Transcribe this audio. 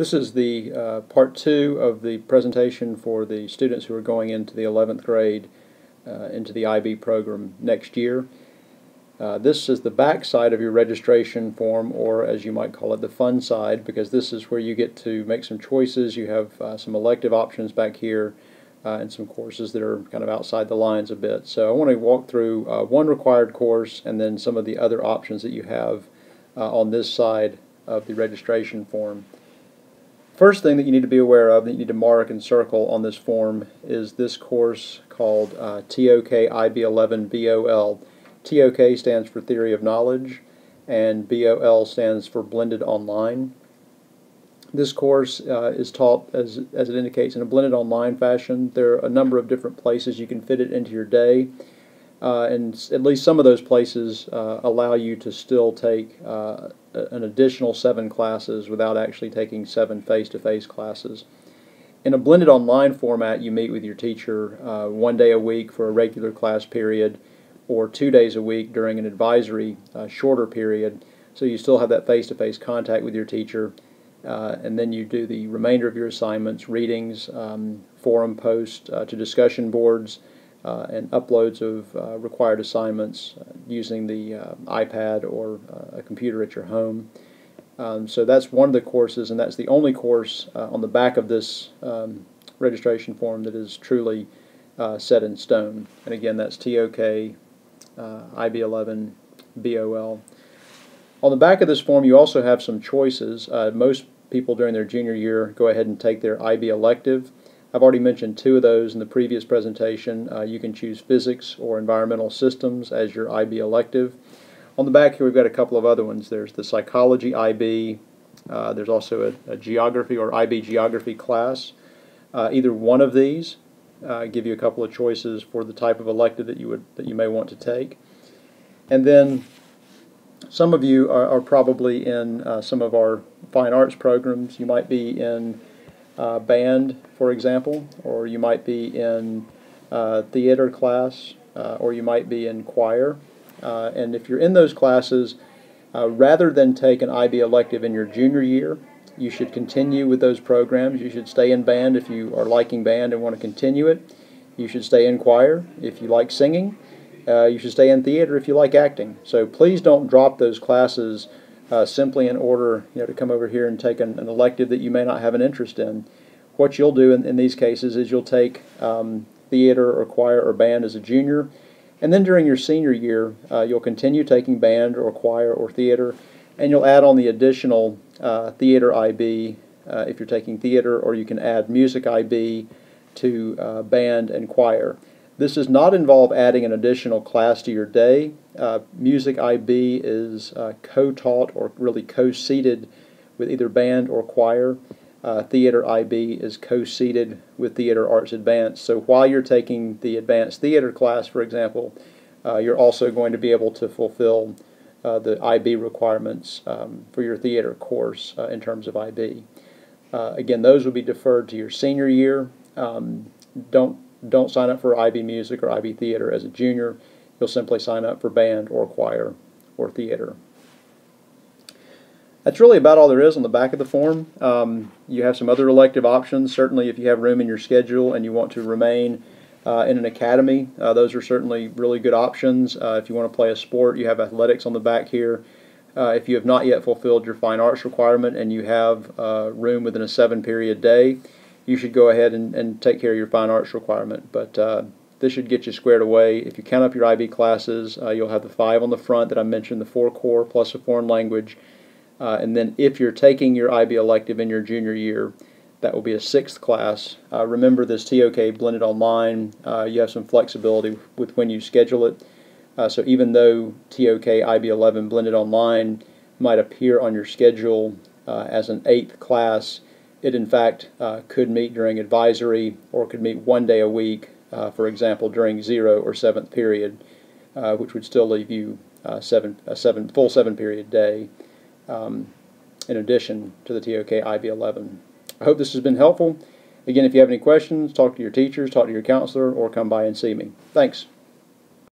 This is the part 2 of the presentation for the students who are going into the 11th grade into the IB program next year. This is the back side of your registration form, or as you might call it, the fun side, because this is where you get to make some choices. You have some elective options back here and some courses that are kind of outside the lines a bit. So I want to walk through one required course and then some of the other options that you have on this side of the registration form. First thing that you need to be aware of, that you need to mark and circle on this form, is this course called TOK IB11 BOL. TOK stands for Theory of Knowledge, and BOL stands for Blended Online. This course is taught, as it indicates, in a blended online fashion. There are a number of different places you can fit it into your day, and at least some of those places allow you to still take an additional 7 classes without actually taking 7 face-to-face classes. In a blended online format, you meet with your teacher 1 day a week for a regular class period, or 2 days a week during an advisory shorter period, so you still have that face-to-face contact with your teacher, and then you do the remainder of your assignments, readings, forum posts to discussion boards, and uploads of required assignments using the iPad or a computer at your home. So that's one of the courses, and that's the only course on the back of this registration form that is truly set in stone. And again, that's TOK IB11 BOL. On the back of this form, you also have some choices. Most people during their junior year go ahead and take their IB elective. I've already mentioned 2 of those in the previous presentation. You can choose physics or environmental systems as your IB elective. On the back here we've got a couple of other ones. There's the psychology IB. There's also a geography or IB geography class. Either one of these give you a couple of choices for the type of elective that you may want to take. And then some of you are probably in some of our fine arts programs. You might be in band, for example, or you might be in theater class, or you might be in choir. And if you're in those classes, rather than take an IB elective in your junior year, you should continue with those programs. You should stay in band if you are liking band and want to continue it. You should stay in choir if you like singing. You should stay in theater if you like acting. So please don't drop those classes simply in order to come over here and take an elective that you may not have an interest in. What you'll do in these cases is you'll take theater or choir or band as a junior, and then during your senior year you'll continue taking band or choir or theater, and you'll add on the additional theater IB if you're taking theater, or you can add music IB to band and choir. This does not involve adding an additional class to your day. Music IB is co-taught or really co-seated with either band or choir. Theater IB is co-seated with Theater Arts Advanced. So while you're taking the advanced theater class, for example, you're also going to be able to fulfill the IB requirements for your theater course in terms of IB. Again, those will be deferred to your senior year. Don't sign up for IB Music or IB Theater as a junior. You'll simply sign up for band or choir or theater. That's really about all there is on the back of the form. You have some other elective options. Certainly if you have room in your schedule and you want to remain in an academy, those are certainly really good options. If you want to play a sport, you have athletics on the back here. If you have not yet fulfilled your fine arts requirement and you have room within a 7-period day, you should go ahead and take care of your fine arts requirement. But this should get you squared away. If you count up your IB classes, you'll have the 5 on the front that I mentioned, the 4 core plus a foreign language. And then if you're taking your IB elective in your junior year, that will be a 6th class. Remember, this TOK blended online, you have some flexibility with when you schedule it. So even though TOK IB11 blended online might appear on your schedule as an 8th class, it in fact could meet during advisory, or could meet 1 day a week, for example, during 0 or 7th period, which would still leave you a full 7-period day in addition to the TOK IB11. I hope this has been helpful. Again, if you have any questions, talk to your teachers, talk to your counselor, or come by and see me. Thanks.